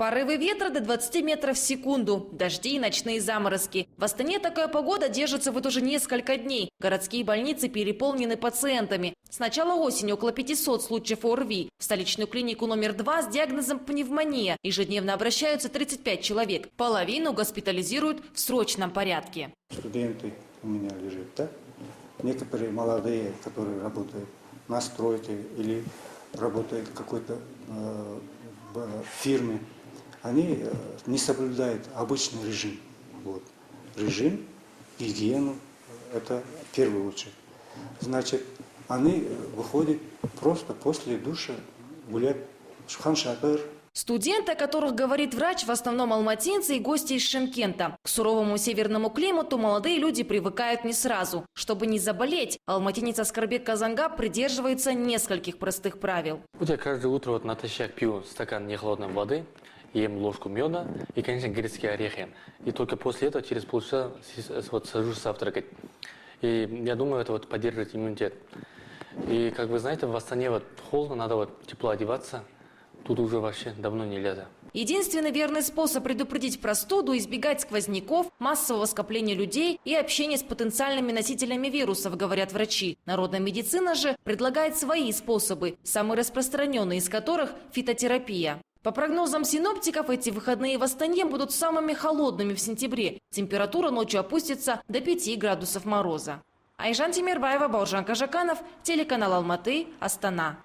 Порывы ветра до 20 метров в секунду, дожди и ночные заморозки. В Астане такая погода держится вот уже несколько дней. Городские больницы переполнены пациентами. С начала осени около 500 случаев ОРВИ. В столичную клинику номер 2 с диагнозом пневмония ежедневно обращаются 35 человек. Половину госпитализируют в срочном порядке. Студенты у меня лежат, да? Некоторые молодые, которые работают на стройке или работают в какой-то фирме, они не соблюдают обычный режим. Вот. Режим, гигиену, это в первую очередь. Значит, они выходят просто после душа гулять в Хан-Шатыр. Студенты, о которых говорит врач, в основном алматинцы и гости из Шымкента. К суровому северному климату молодые люди привыкают не сразу. Чтобы не заболеть, алматинец Аскарбек Казангаб придерживается нескольких простых правил. Я каждое утро натощак пью стакан нехолодной воды, ем ложку меда и, конечно, грецкие орехи. И только после этого через полчаса сажусь завтракать. И я думаю, это поддерживает иммунитет. И, как вы знаете, в Астане холодно, надо тепло одеваться. Тут уже вообще давно не лето. Единственный верный способ предупредить простуду – избегать сквозняков, массового скопления людей и общения с потенциальными носителями вирусов, говорят врачи. Народная медицина же предлагает свои способы, самый распространенный из которых – фитотерапия. По прогнозам синоптиков, эти выходные в Астане будут самыми холодными в сентябре. Температура ночью опустится до 5 градусов мороза. Айжан Тимирбаева, Бауыржан Кажаканов, телеканал Алматы, Астана.